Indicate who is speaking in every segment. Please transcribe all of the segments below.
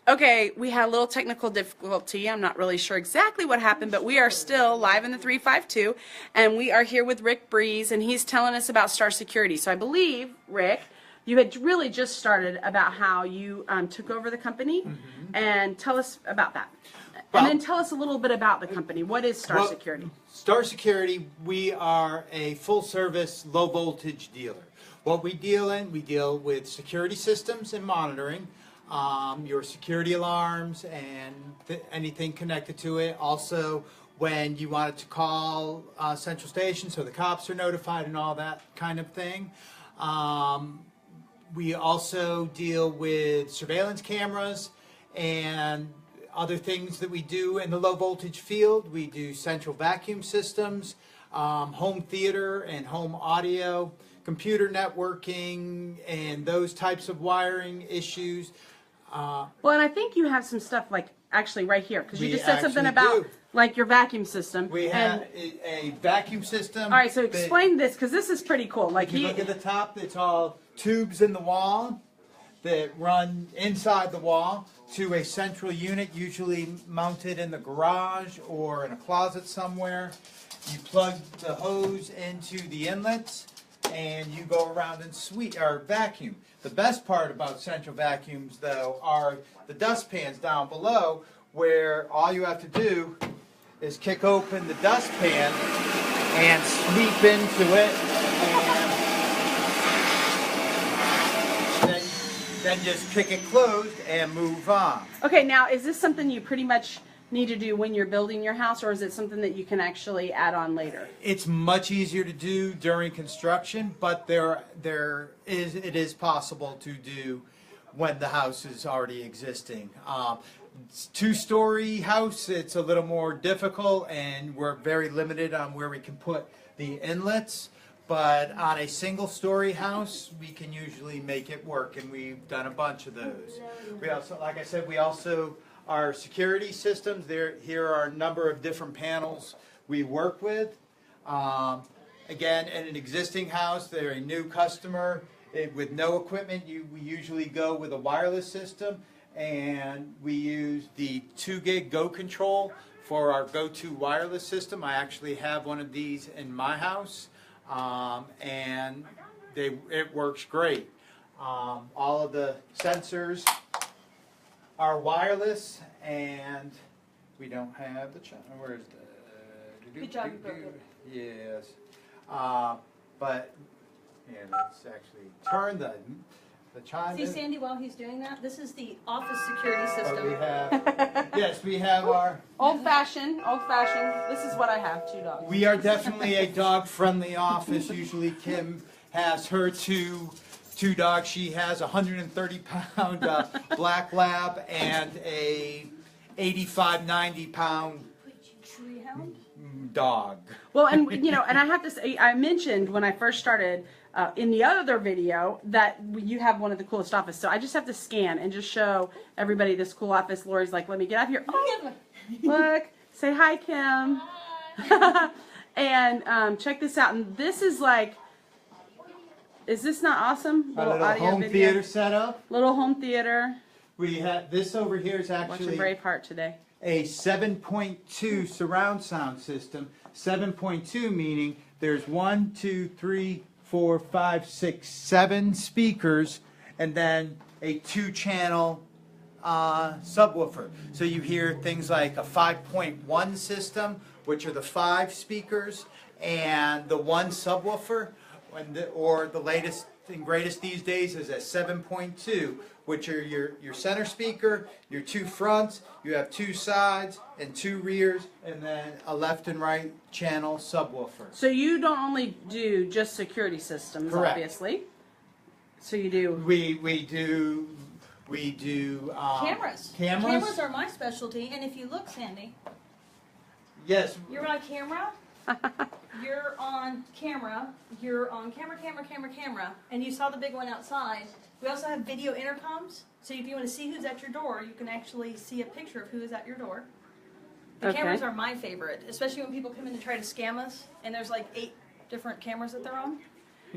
Speaker 1: Okay, we had a little technical difficulty. I'm not really sure exactly what happened, but we are still live in the 352, and we are here with Rick Breeze, and he's telling us about Star Security. So I believe, Rick, you had really just started about how you took over the company, and tell us about that.
Speaker 2: Well,
Speaker 1: and then tell us a little bit about the company. What is Star Security?
Speaker 2: Star Security, we are a full-service, low-voltage dealer. What we deal with security systems and monitoring, your security alarms and anything connected to it. Also, when you wanted to call Central Station so the cops are notified and all that kind of thing. We also deal with surveillance cameras and other things that we do in the low voltage field. We do central vacuum systems, home theater and home audio, computer networking, and those types of wiring issues.
Speaker 1: Well, and I think you have some stuff like actually right here, because you
Speaker 2: We
Speaker 1: just said something
Speaker 2: actually
Speaker 1: about
Speaker 2: do.
Speaker 1: like your vacuum system.
Speaker 2: We have a vacuum system.
Speaker 1: All right, so explain this, because this is pretty cool. Like
Speaker 2: If you look at the top, it's all tubes in the wall that run inside the wall to a central unit, usually mounted in the garage or in a closet somewhere. You plug the hose into the inlets and you go around and vacuum. The best part about central vacuums, though, are the dustpans down below, where all you have to do is kick open the dustpan and sweep into it, and then just kick it closed and move on.
Speaker 1: Okay, now is this something you pretty much need to do when you're building your house, or is it something that you can actually add on later?
Speaker 2: It's much easier to do during construction, but it is possible to do when the house is already existing. Two-story house, it's a little more difficult, and we're very limited on where we can put the inlets. But on a single-story house, we can usually make it work, and we've done a bunch of those. We also, like I said, our security systems, here are a number of different panels we work with. Again, in an existing house, they're a new customer. With no equipment, we usually go with a wireless system, and we use the 2 gig Go Control for our go-to wireless system. I actually have one of these in my house, and it works great. All of the sensors are wireless, and we don't have the channel. Where's the?
Speaker 1: Good job, you broke it.
Speaker 2: Yes, but yeah, let's actually turn the chime.
Speaker 3: See, Sandy, while he's doing that, this is the office security system.
Speaker 2: But we have, yes, we have our.
Speaker 1: Old-fashioned. This is what I have, 2 dogs.
Speaker 2: We are definitely a dog-friendly office. Usually, Kim has her two dogs. She has a 130-pound black lab and a 85, 90-pound
Speaker 3: Treehound?
Speaker 2: dog.
Speaker 1: Well, and and I have to say, I mentioned when I first started in the other video that you have one of the coolest offices. So I just have to scan and just show everybody this cool office. Lori's like, let me get out here. Oh, look, say hi, Kim.
Speaker 3: Hi.
Speaker 1: And check this out. And this is like, is this not awesome?
Speaker 2: A little
Speaker 1: audio
Speaker 2: home
Speaker 1: video.
Speaker 2: theater setup.
Speaker 1: Little home theater.
Speaker 2: We have this over here is actually
Speaker 1: Watching Braveheart today.
Speaker 2: a 7.2 surround sound system. 7.2 meaning there's 1, 2, 3, 4, 5, 6, 7 speakers, and then a 2-channel subwoofer. So you hear things like a 5.1 system, which are the 5 speakers, and the 1 subwoofer, or the latest and greatest these days is a 7.2, which are your center speaker, your 2 fronts, you have 2 sides and 2 rears, and then a left and right channel subwoofer.
Speaker 1: So you don't only do just security systems,
Speaker 2: Correct.
Speaker 1: obviously. So you do.
Speaker 2: We do
Speaker 3: Cameras.
Speaker 2: Cameras.
Speaker 3: Cameras are my specialty, and if you look, Sandy,
Speaker 2: Yes.
Speaker 3: you're on camera. You're on camera. You're on camera, and you saw the big one outside. We also have video intercoms, so if you want to see who's at your door, you can actually see a picture of who is at your door. The
Speaker 1: Okay.
Speaker 3: cameras are my favorite, especially when people come in to try to scam us, and there's like 8 different cameras that they're on.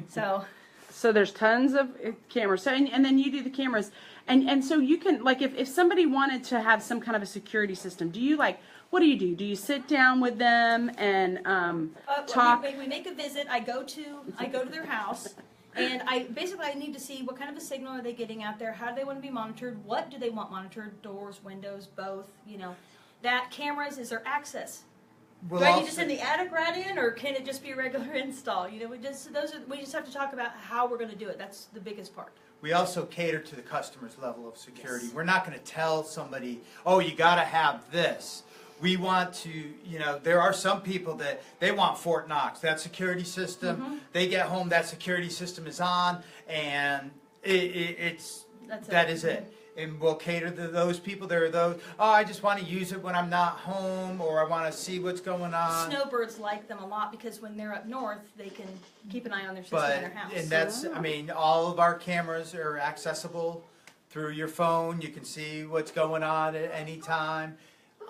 Speaker 3: So
Speaker 1: So there's tons of cameras. So, and then you do the cameras. And so you can, like, if somebody wanted to have some kind of a security system, do you, like, what do you do? Do you sit down with them and talk?
Speaker 3: We make a visit. I go to their house, and I need to see what kind of a signal are they getting out there. How do they want to be monitored? What do they want monitored? Doors, windows, both. You know, that cameras, is there access?
Speaker 2: We'll
Speaker 3: Do I need
Speaker 2: also-
Speaker 3: to send the attic rat in, or can it just be a regular install? You know, we just have to talk about how we're going to do it. That's the biggest part.
Speaker 2: We also cater to the customer's level of security. We're not going to tell somebody, oh, you got to have this. We want to, you know, there are some people that they want Fort Knox, that security system. They get home, that security system is on, and that is it. And we'll cater to those people. There are those, oh, I just want to use it when I'm not home, or I want to see what's going on.
Speaker 3: Snowbirds like them a lot because when they're up north, they can keep an eye on their system in their house.
Speaker 2: And that's, I mean, all of our cameras are accessible through your phone. You can see what's going on at any time.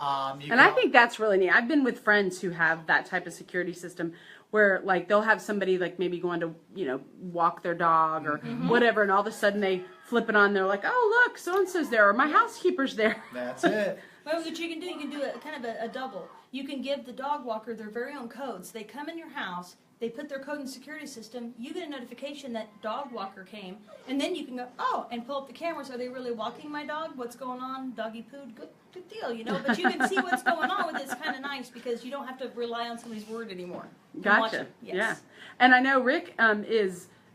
Speaker 1: And I think that's really neat. I've been with friends who have that type of security system where, like, they'll have somebody, like, maybe going to, you know, walk their dog or whatever, and all of a sudden they flip it on. They're like, oh, look, so-and-so's there, or my housekeeper's there.
Speaker 2: That's it.
Speaker 3: Well, what you can do a kind of a double. You can give the dog walker their very own codes. They come in your house, they put their code in the security system, you get a notification that dog walker came, and then you can go, oh, and pull up the cameras. Are they really walking my dog? What's going on? Doggy pooed? Good deal, you know. But you can see what's going on with it. It's kind of nice because you don't have to rely on somebody's word anymore. You can watch
Speaker 1: Gotcha.
Speaker 3: it. Yes.
Speaker 1: Yeah. And I know Rick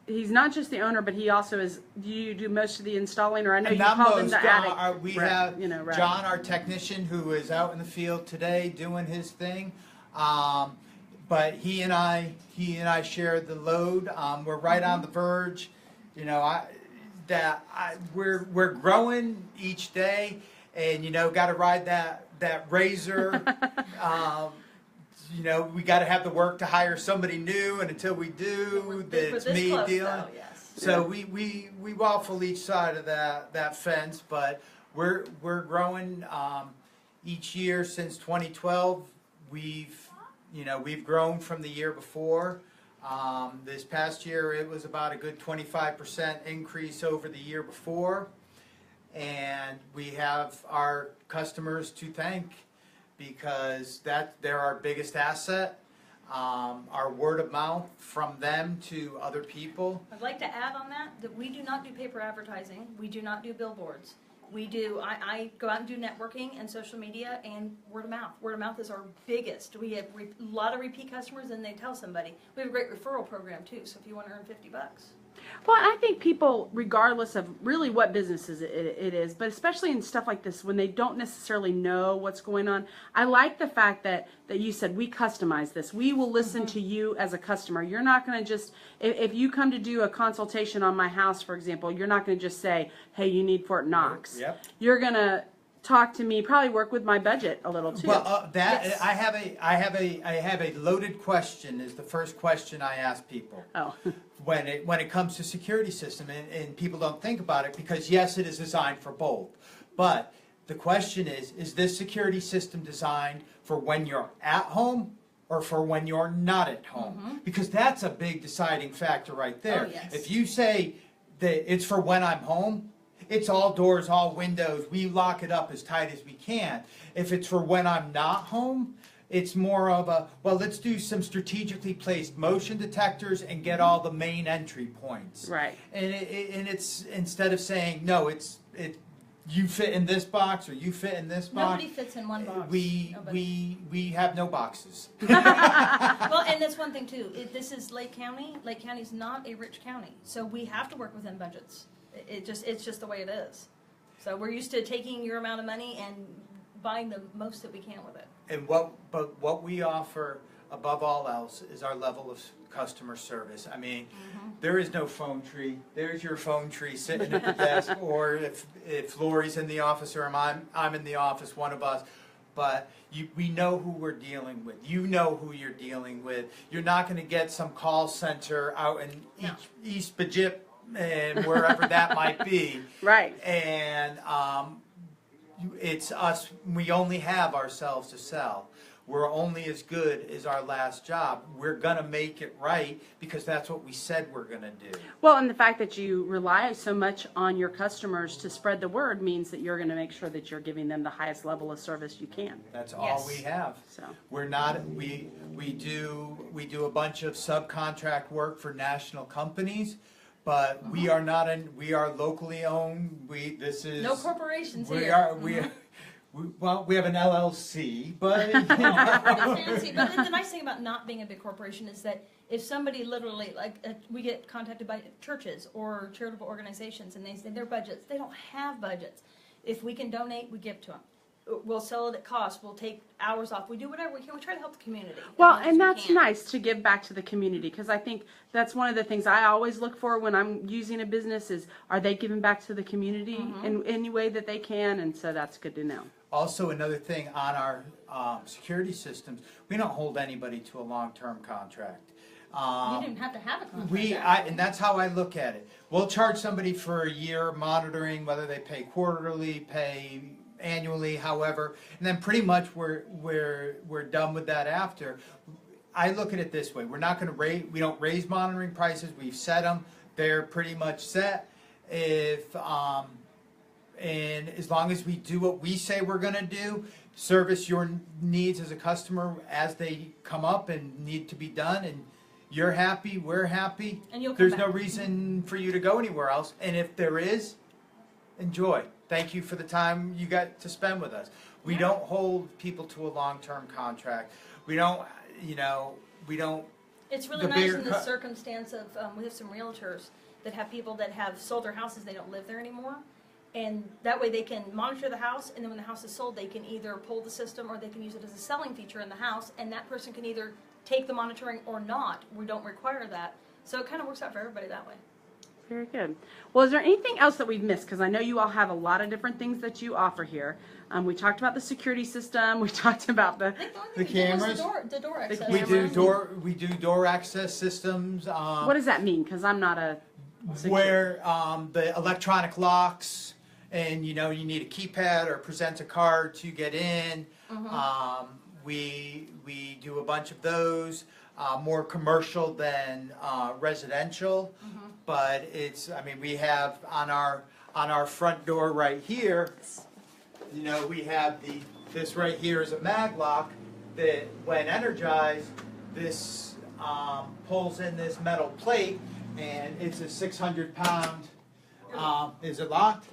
Speaker 1: he's not just the owner, but he also is, do you do most of the installing, or I know you
Speaker 2: Not
Speaker 1: call him
Speaker 2: most.
Speaker 1: the attic.
Speaker 2: We
Speaker 1: rep,
Speaker 2: have
Speaker 1: you know, rep.
Speaker 2: John, our technician, who is out in the field today doing his thing. But he and I share the load. We're right on the verge. You know, we're growing each day, and you know, got to ride that razor. You know, we got to have the work to hire somebody new, and until we do, it's me dealing.
Speaker 3: Though, yes.
Speaker 2: So we waffle each side of that fence, but we're growing each year since 2012. We've grown from the year before. This past year it was about a good 25% increase over the year before, and we have our customers to thank because they're our biggest asset. Our word of mouth from them to other people.
Speaker 3: I'd like to add on that we do not do paper advertising. We do not do billboards. We do, I go out and do networking and social media and word of mouth. Word of mouth is our biggest. We have a lot of repeat customers, and they tell somebody. We have a great referral program too, so if you want to earn $50.
Speaker 1: Well, I think people, regardless of really what businesses it is, but especially in stuff like this, when they don't necessarily know what's going on, I like the fact that you said we customize this. We will listen to you as a customer. You're not going to just, if you come to do a consultation on my house, for example, you're not going to just say, hey, you need Fort Knox.
Speaker 2: Yep.
Speaker 1: You're going to talk to me, probably work with my budget a little too.
Speaker 2: Well,
Speaker 3: Yes.
Speaker 2: I have a loaded question. Is the first question I ask people.
Speaker 1: Oh.
Speaker 2: when it comes to security system, and people don't think about it because yes, it is designed for both, but the question is this security system designed for when you're at home or for when you're not at home? Because that's a big deciding factor right there.
Speaker 3: Oh, yes.
Speaker 2: If you say that it's for when I'm home, it's all doors, all windows, we lock it up as tight as we can. If it's for when I'm not home, it's more of a, well, let's do some strategically placed motion detectors and get all the main entry points.
Speaker 1: Right.
Speaker 2: And it's, instead of saying, no, you fit in this box or you fit in this box.
Speaker 3: Nobody fits in one box.
Speaker 2: We have no boxes.
Speaker 3: Well, and that's one thing too. This is Lake County. Lake County is not a rich county, so we have to work within budgets. It's just the way it is. So we're used to taking your amount of money and buying the most that we can with it.
Speaker 2: And what we offer above all else is our level of customer service. I mean, there is no phone tree. There's your phone tree sitting at the desk, or if Lori's in the office or I'm in the office, one of us. But we know who we're dealing with. You know who you're dealing with. You're not going to get some call center out in East Bajip and wherever that might be.
Speaker 1: Right.
Speaker 2: And it's us. We only have ourselves to sell. we're only as good as our last job. We're gonna make it right because that's what we said we're gonna do.
Speaker 1: Well, and the fact that you rely so much on your customers to spread the word means that you're going to make sure that you're giving them the highest level of service you can.
Speaker 2: That's all
Speaker 3: Yes.
Speaker 2: we have.
Speaker 1: So.
Speaker 2: We're not, we do a bunch of subcontract work for national companies, but we are not we are locally owned. This is.
Speaker 3: No corporations
Speaker 2: We
Speaker 3: here.
Speaker 2: are, we have an LLC, but.
Speaker 3: Pretty fancy. But the nice thing about not being a big corporation is that if somebody literally, we get contacted by churches or charitable organizations and they say their budgets, they don't have budgets. If we can donate, we give to them. We'll sell it at cost. We'll take hours off. We do whatever we can. We try to help the community. as
Speaker 1: Well,
Speaker 3: much as
Speaker 1: and
Speaker 3: we
Speaker 1: that's
Speaker 3: can.
Speaker 1: nice to give back to the community because I think that's one of the things I always look for when I'm using a business is are they giving back to the community in any way that they can, and so that's good to know.
Speaker 2: Also, another thing on our security systems, we don't hold anybody to a long-term contract.
Speaker 3: You didn't have to have a contract.
Speaker 2: And that's how I look at it. We'll charge somebody for a year monitoring, whether they pay quarterly, pay annually, however, and then pretty much we're done with that after. I look at it this way: we're not going to we don't raise monitoring prices. We've set them; they're pretty much set. And as long as we do what we say we're going to do, service your needs as a customer as they come up and need to be done, and you're happy, we're happy.
Speaker 3: And you'll come
Speaker 2: There's
Speaker 3: back.
Speaker 2: no reason for you to go anywhere else. And if there is, enjoy. Thank you for the time you got to spend with us. We
Speaker 3: Yeah.
Speaker 2: don't hold people to a long-term contract. We don't, we don't.
Speaker 3: It's really
Speaker 2: The
Speaker 3: nice
Speaker 2: bigger
Speaker 3: in the
Speaker 2: co-
Speaker 3: circumstance of, we have some realtors that have people that have sold their houses, they don't live there anymore. And that way they can monitor the house, and then when the house is sold, they can either pull the system or they can use it as a selling feature in the house, and that person can either take the monitoring or not. We don't require that. So it kind of works out for everybody that way.
Speaker 1: Very good. Well, is there anything else that we've missed? Because I know you all have a lot of different things that you offer here. We talked about the security system. We talked about the.
Speaker 3: I think the only
Speaker 2: The
Speaker 3: thing we did was
Speaker 2: cameras?
Speaker 3: the door access.
Speaker 2: We do door access systems.
Speaker 1: What does that mean? Because I'm not a.
Speaker 2: Where the electronic locks, and you need a keypad or present a card to get in. We do a bunch of those, more commercial than residential, but we have on our front door right here. We have this right here is a mag lock that, when energized, this pulls in this metal plate, and it's a 600-pound. Is it locked?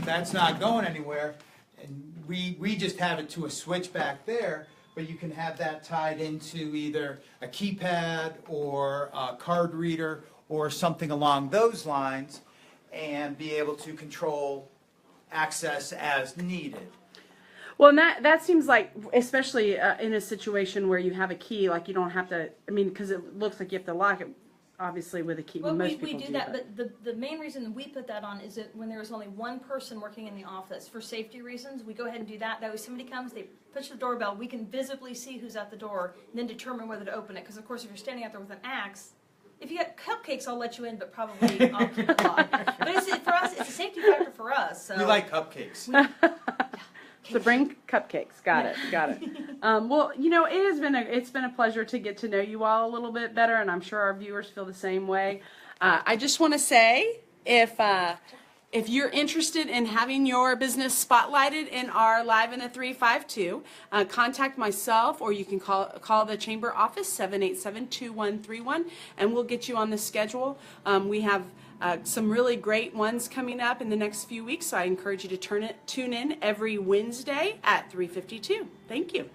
Speaker 2: That's not going anywhere, and we just have it to a switch back there. But you can have that tied into either a keypad or a card reader or something along those lines, and be able to control access as needed.
Speaker 1: Well, and that seems like, especially in a situation where you have a key, like you don't have to. I mean, because it looks like you have to lock it, obviously, with a key.
Speaker 3: Well,
Speaker 1: Most
Speaker 3: we
Speaker 1: people
Speaker 3: do that, but the main reason that we put that on is that when there is only one person working in the office, for safety reasons, we go ahead and do that. That way somebody comes, they push the doorbell, we can visibly see who's at the door, and then determine whether to open it. Because, of course, if you're standing out there with an axe, if you got cupcakes, I'll let you in, but probably I'll keep it locked. But for us, it's a safety factor for us. So.
Speaker 2: We like cupcakes.
Speaker 1: So bring cupcakes. Got it. Well, it's been a pleasure to get to know you all a little bit better, and I'm sure our viewers feel the same way. I just want to say, if you're interested in having your business spotlighted in our Live in the 352, contact myself, or you can call the chamber office 787-2131, and we'll get you on the schedule. We have some really great ones coming up in the next few weeks, so I encourage you to tune in every Wednesday at 3:52. Thank you.